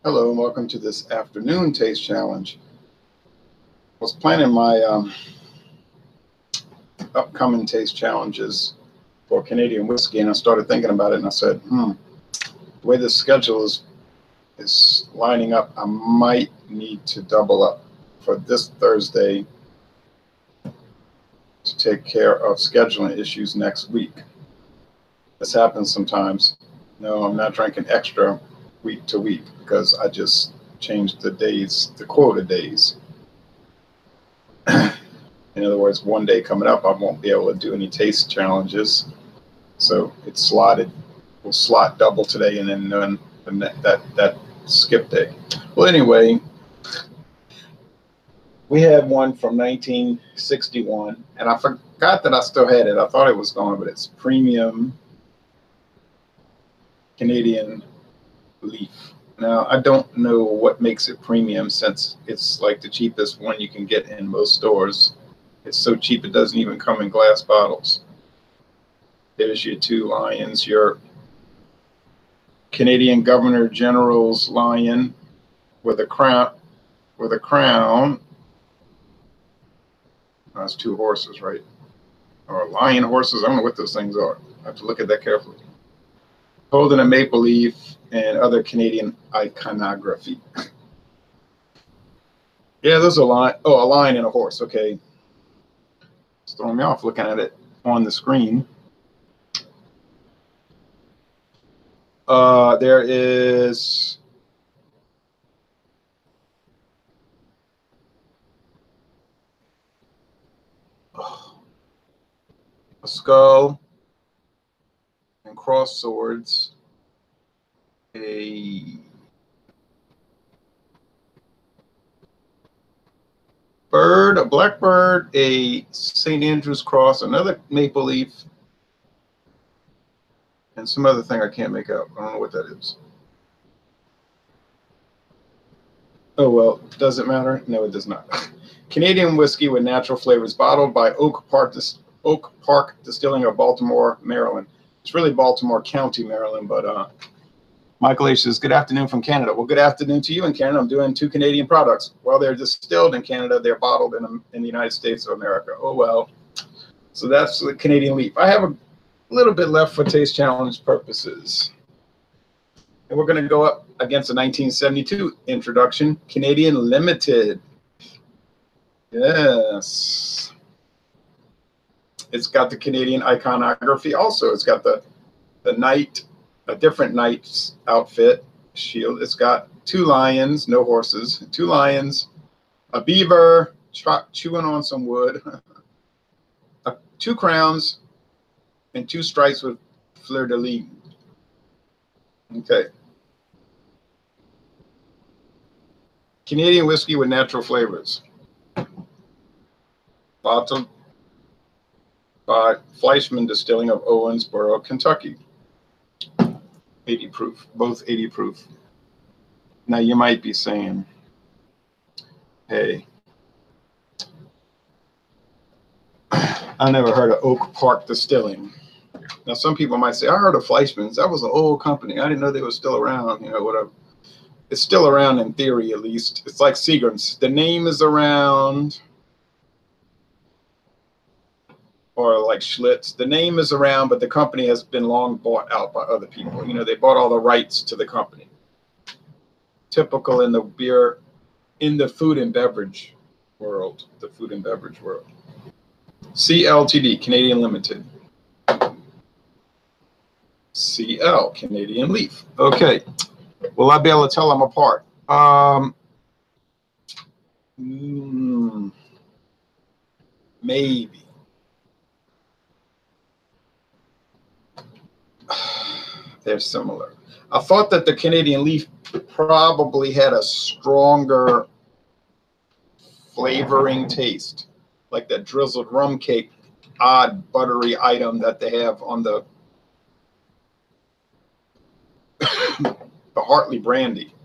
Hello and welcome to this afternoon taste challenge. I was planning my upcoming taste challenges for Canadian whiskey, and I started thinking about it, and I said, the way this schedule is lining up, I might need to double up for this Thursday to take care of scheduling issues next week. This happens sometimes. No, I'm not drinking extra week to week because I just changed the days, the quota days. In other words, one day coming up, I won't be able to do any taste challenges. So it's slotted. We'll slot double today and then that skip day. Well, anyway, we had one from 1961, and I forgot that I still had it. I thought it was gone, but it's premium Canadian leaf. Now, I don't know what makes it premium, since it's like the cheapest one you can get in most stores. It's so cheap it doesn't even come in glass bottles. There's your two lions, your Canadian Governor General's lion with a crown. That's two horses, right? Or lion horses. I don't know what those things are. I have to look at that carefully. Holding a maple leaf and other Canadian iconography. Yeah, there's a lion. Oh, a lion and a horse. Okay. It's throwing me off looking at it on the screen. There is a skull and cross swords, a bird, a blackbird, a St. Andrew's cross, another maple leaf, and some other thing I can't make out. I don't know what that is. Oh, well, does it matter? No, it does not. Canadian whiskey with natural flavors, bottled by Oak Park Distilling of Baltimore, Maryland. It's really Baltimore County, Maryland, but Michael H. says, good afternoon from Canada. Well, good afternoon to you in Canada. I'm doing two Canadian products. Well, they're distilled in Canada. They're bottled in the United States of America. Oh, well. So that's the Canadian leaf. I have a little bit left for taste challenge purposes. And we're going to go up against the 1972 introduction, Canadian Limited. Yes. It's got the Canadian iconography also. It's got the knight, a different knight's outfit, shield. It's got two lions, no horses, two lions, a beaver chewing on some wood, two crowns, and two stripes with fleur-de-lis. Okay. Canadian whiskey with natural flavors. Bottled by Fleischmann Distilling of Owensboro, Kentucky. 80 proof, both 80 proof. Now you might be saying, hey, I never heard of Oak Park Distilling. Now some people might say, I heard of Fleischmann's. That was an old company. I didn't know they were still around. You know, whatever. It's still around in theory, at least. It's like Seagram's. The name is around. Or like Schlitz. The name is around, but the company has been long bought out by other people. You know, they bought all the rights to the company. Typical in the beer, in the food and beverage world. The food and beverage world. CLTD, Canadian Limited. CL, Canadian Leaf. Okay. Will I be able to tell them apart? Maybe. They're similar. I thought that the Canadian Leaf probably had a stronger flavoring taste, like that drizzled rum cake, odd buttery item that they have on the Hartley brandy.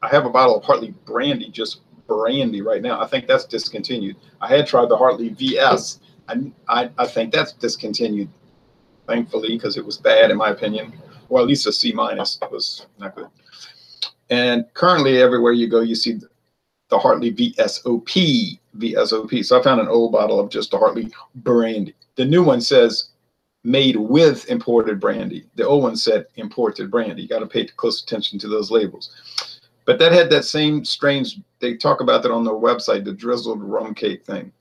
I have a bottle of Hartley brandy, just brandy right now. I think that's discontinued. I had tried the Hartley VS. I think that's discontinued, thankfully, because it was bad in my opinion. or at least a C minus. It was not good. And currently, everywhere you go, you see the Hartley VSOP. VSOP. So I found an old bottle of just the Hartley brandy. The new one says made with imported brandy. The old one said imported brandy. You got to pay close attention to those labels. But that had that same strange, they talk about that on their website, the drizzled rum cake thing.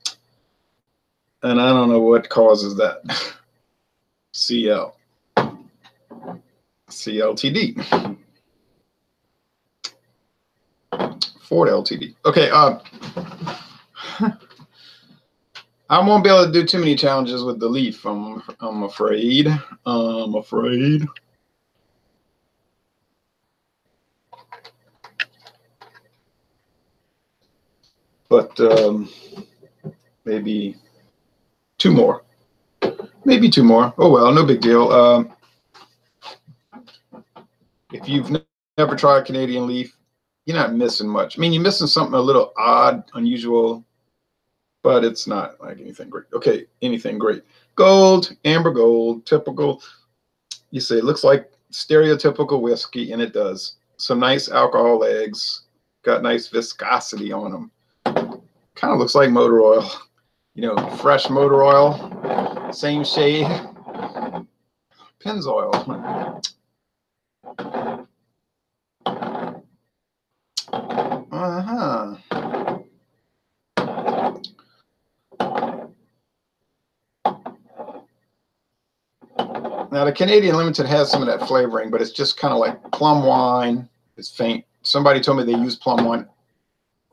And I don't know what causes that. CLTD. Ford LTD. Okay, I won't be able to do too many challenges with the Leaf, I'm afraid. But maybe two more. Maybe two more. Oh, well, no big deal. If you've never tried Canadian Leaf, you're not missing much. I mean, you're missing something a little odd, unusual, but it's not like anything great. Okay, anything great. Gold, amber gold, typical. You say it looks like stereotypical whiskey, and it does. Some nice alcohol legs, got nice viscosity on them. Kind of looks like motor oil. You know, fresh motor oil, same shade. Pennzoil. Uh-huh. Now, the Canadian Limited has some of that flavoring, but it's just kind of like plum wine. It's faint. Somebody told me they use plum wine.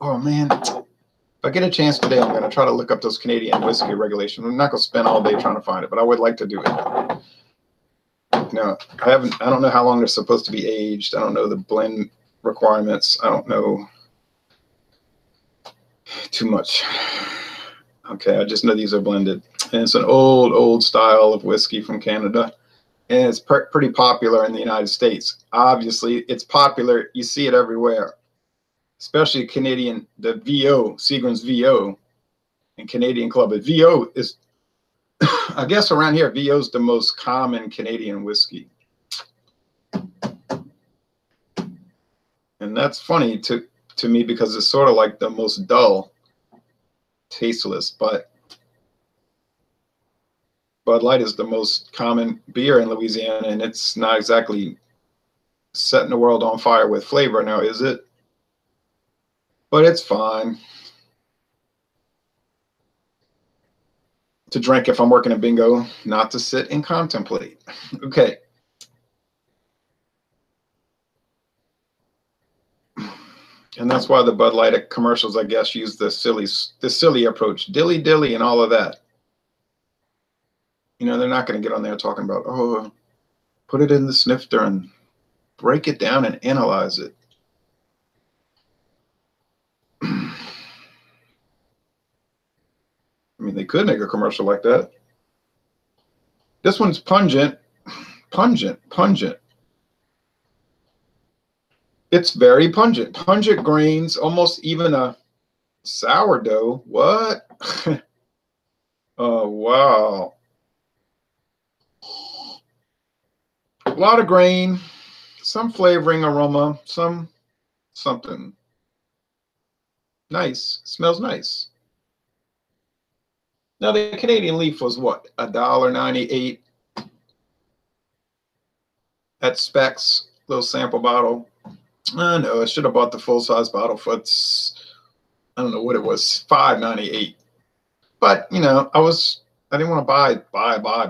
Oh, man. If I get a chance today, I'm going to try to look up those Canadian whiskey regulations. I'm not going to spend all day trying to find it, but I would like to do it. No, I don't know how long they're supposed to be aged. I don't know the blend requirements. I don't know too much. Okay, I just know these are blended. And it's an old style of whiskey from Canada. And it's pretty popular in the United States. Obviously, it's popular. You see it everywhere, especially Canadian, the VO, Seagram's VO, and Canadian Club. But VO is, I guess around here, VO is the most common Canadian whiskey. And that's funny to me because it's sort of like the most dull, tasteless, but Bud Light is the most common beer in Louisiana, and it's not exactly setting the world on fire with flavor now, is it? But it's fine to drink if I'm working a bingo, not to sit and contemplate. Okay. And that's why the Bud Light commercials, I guess, use the silly approach, dilly and all of that. You know, they're not going to get on there talking about, oh, put it in the snifter and break it down and analyze it. I mean, they could make a commercial like that. This one's pungent. It's very pungent. Pungent grains, almost even a sourdough. What? Oh, wow. A lot of grain, some flavoring aroma, something. Nice. Smells nice. Now, the Canadian Leaf was what? $1.98 at Specs, little sample bottle. I know, I should have bought the full-size bottle for, I don't know what it was, $5.98. But, you know, I didn't want to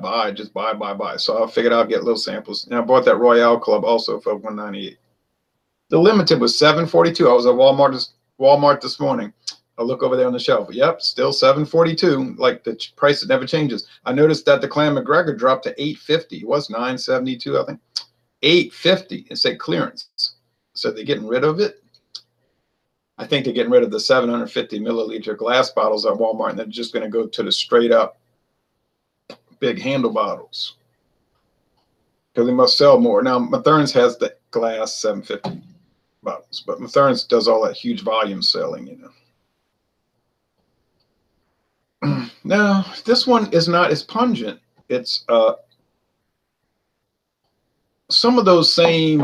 buy, just buy. So I figured I'd get little samples. And I bought that Royale Club also for $1.98. The limited was $7.42. I was at Walmart this morning. I look over there on the shelf. Yep, still $7.42. Like the price, it never changes. I noticed that the Clan McGregor dropped to $8.50. It was $9.72, I think. $8.50. It said clearance. So they're getting rid of it. I think they're getting rid of the 750 milliliter glass bottles at Walmart, and they're just going to go to the straight up big handle bottles because they must sell more. Now, Mathern's has the glass 750 bottles, but Mathern's does all that huge volume selling, you know. Now, this one is not as pungent. It's some of those same,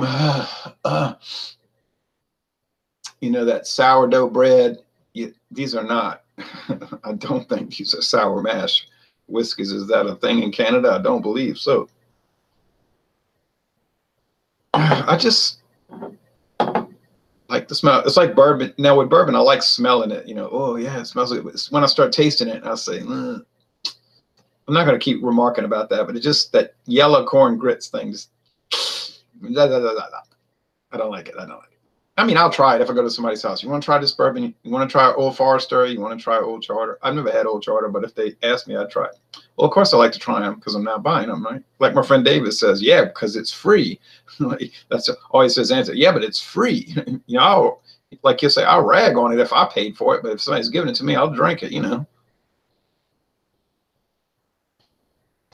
you know, that sourdough bread, these are not. I don't think these are sour mash whiskeys. Is that a thing in Canada? I don't believe so. I just like the smell. It's like bourbon. Now with bourbon, I like smelling it. You know, oh yeah, it smells like it. When I start tasting it, I say, I'm not going to keep remarking about that, but it's just that yellow corn grits thing. Just, I don't like it. I don't like it. I mean, I'll try it if I go to somebody's house. You want to try this bourbon? You want to try Old Forester? You want to try Old Charter? I've never had Old Charter, but if they ask me, I'd try it. Well, of course I like to try them because I'm not buying them, right? Like my friend David says, yeah, because it's free. That's always his answer. Yeah, but it's free. You know, like you say, I'll rag on it if I paid for it, but if somebody's giving it to me, I'll drink it, you know.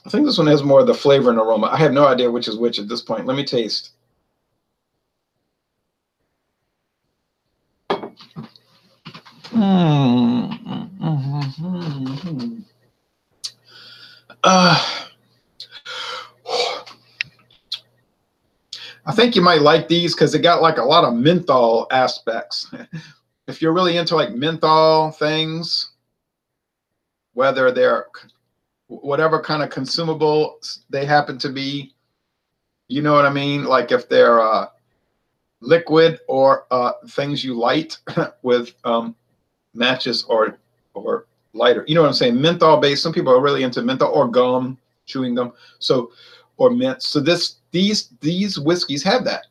I think this one has more of the flavor and aroma. I have no idea which is which at this point. Let me taste. I think you might like these because they got like a lot of menthol aspects. If you're really into like menthol things, whether they're whatever kind of consumable they happen to be, you know what I mean? Like if they're liquid or things you light with matches or lighter. You know what I'm saying? Menthol based. Some people are really into menthol or gum, chewing gum. So, or mint. So these whiskeys have that.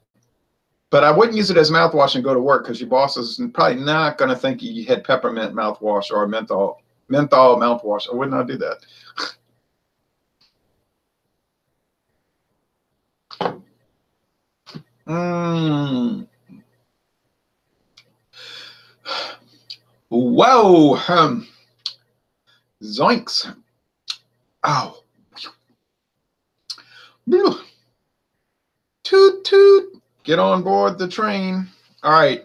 But I wouldn't use it as mouthwash and go to work because your boss is probably not going to think you had peppermint mouthwash or menthol mouthwash. I would not do that. Whoa. Zoinks. Ow. Toot toot. Get on board the train. All right.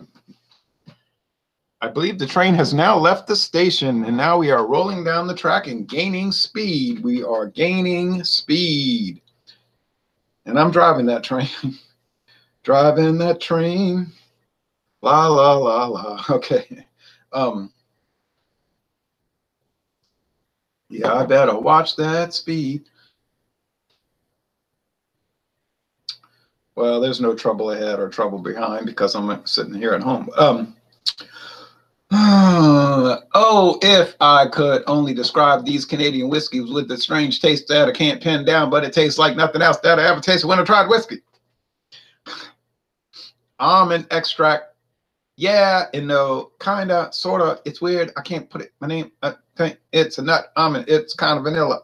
I believe the train has now left the station, and now we are rolling down the track and gaining speed. We are gaining speed. And I'm driving that train. Driving that train. La, la, la, la. Okay. Yeah, I better watch that speed. Well, there's no trouble ahead or trouble behind because I'm sitting here at home. Oh, if I could only describe these Canadian whiskeys with the strange taste that I can't pin down, but it tastes like nothing else that I ever tasted when I tried whiskey. Almond extract. Yeah, and no, kind of, sort of. It's weird. I can't put it. My name. I think it's a nut almond. It's kind of vanilla.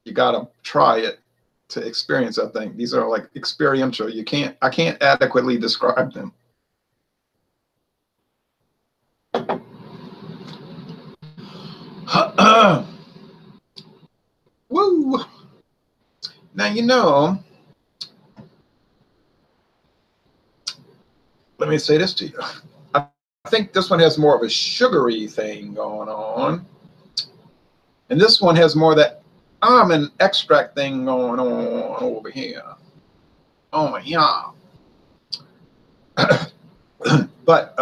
You gotta try it to experience. I think these are like experiential. I can't adequately describe them. Woo! Now you know. Let me say this to you. I think this one has more of a sugary thing going on, and this one has more of that almond extract thing going on over here. Oh yeah. But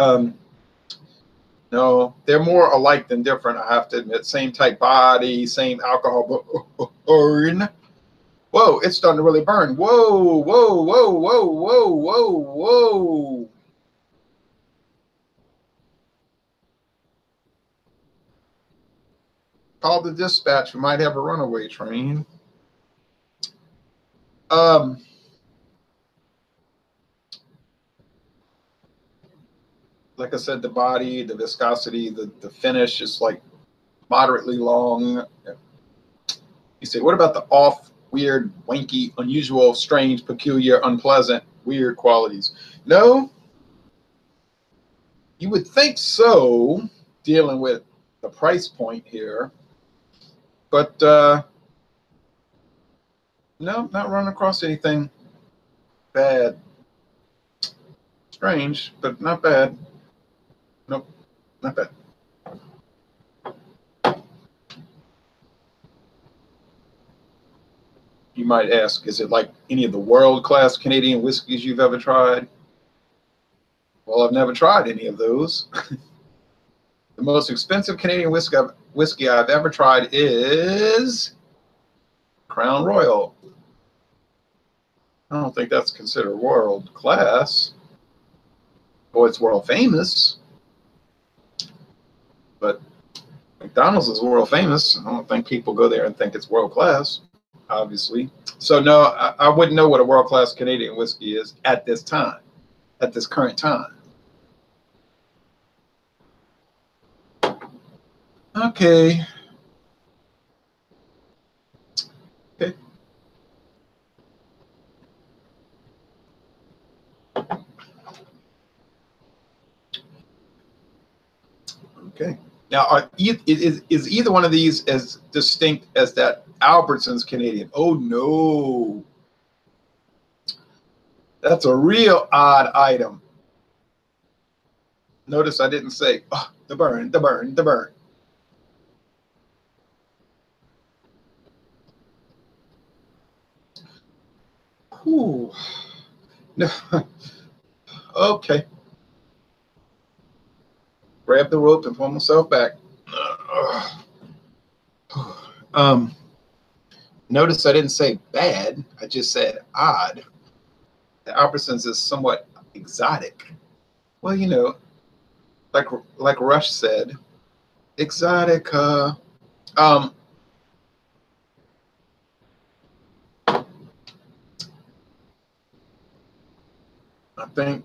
no, they're more alike than different, I have to admit. Same type body, same alcohol burn. Whoa, it's starting to really burn. Whoa, whoa, whoa, whoa, whoa, whoa, whoa. Call the dispatch. We might have a runaway train. Like I said, the body, the viscosity, the finish is like moderately long. You say, what about the off, weird, wanky, unusual, strange, peculiar, unpleasant, weird qualities? No, you would think so, dealing with the price point here. But no, not running across anything bad. Strange, but not bad. Nope, not bad. You might ask, is it like any of the world-class Canadian whiskeys you've ever tried? Well, I've never tried any of those. The most expensive Canadian whiskey I've ever tried is Crown Royal. I don't think that's considered world-class. Boy, it's world famous. But McDonald's is world famous. I don't think people go there and think it's world-class, obviously. So no, I wouldn't know what a world-class Canadian whiskey is at this time, at this current time. Okay. Okay. Okay. Now, is either one of these as distinct as that Albertsons Canadian? Oh, no. That's a real odd item. Notice I didn't say, oh, the burn, the burn, the burn. Ooh. No. Okay. Grab the rope and pull myself back. Notice I didn't say bad. I just said odd. The Albertsons is somewhat exotic. Well, you know, like Rush said, exotica. I think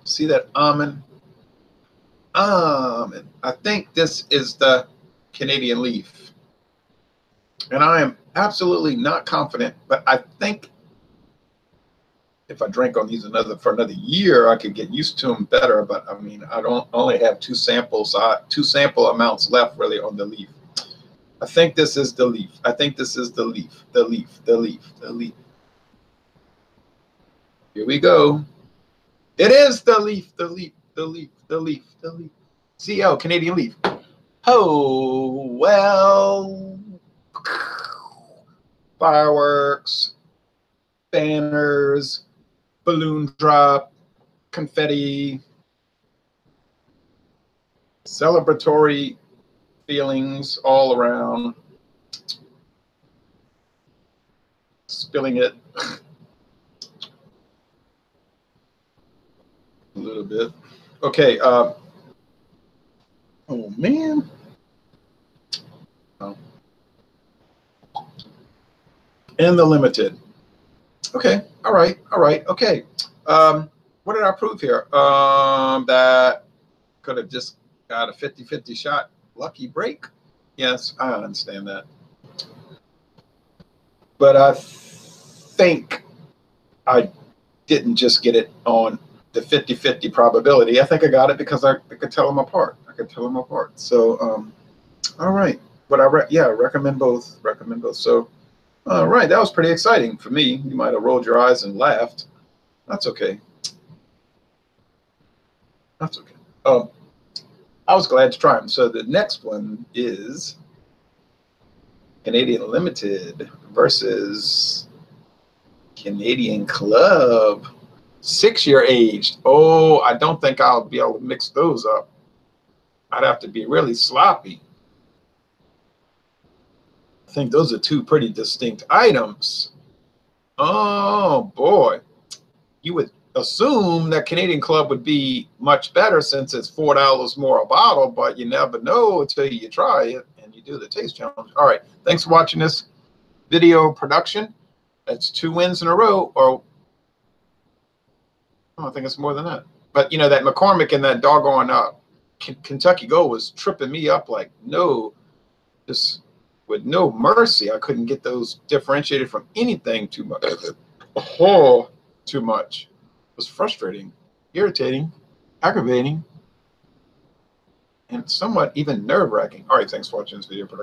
see that almond? Almond. I think this is the Canadian leaf. And I am absolutely not confident, but I think if I drank on these for another year, I could get used to them better. But I mean, I don't only have two sample amounts left really on the leaf. I think this is the leaf. I think this is the leaf. The leaf. The leaf. The leaf. Here we go. It is the leaf. The leaf. The leaf. The leaf. The leaf. CO Canadian leaf. Oh well. Fireworks, banners, balloon drop, confetti, celebratory feelings all around. Spilling it a little bit. Okay. Oh man. Oh. And the limited. Okay. All right. All right. Okay. What did I prove here? That could have just got a 50-50 shot lucky break. Yes, I understand that. But I think I didn't just get it on the 50-50 probability. I think I got it because I could tell them apart. I could tell them apart. So, all right. But recommend both. Recommend both. So, all right. That was pretty exciting for me. You might have rolled your eyes and laughed. That's okay. That's okay. I was glad to try them. So the next one is Canadian Limited versus Canadian Club. 6-year aged. Oh, I don't think I'll be able to mix those up. I'd have to be really sloppy. I think those are two pretty distinct items. Oh boy. You would assume that Canadian Club would be much better since it's $4 more a bottle, but you never know until you try it and you do the taste challenge. All right. Thanks for watching this video production. That's 2 wins in a row, or I don't think it's more than that. But you know, that McCormick and that doggone Kentucky Gold was tripping me up like just with no mercy. I couldn't get those differentiated from anything too much. Oh, too much. It was frustrating, irritating, aggravating, and somewhat even nerve-wracking. All right, thanks for watching this video production.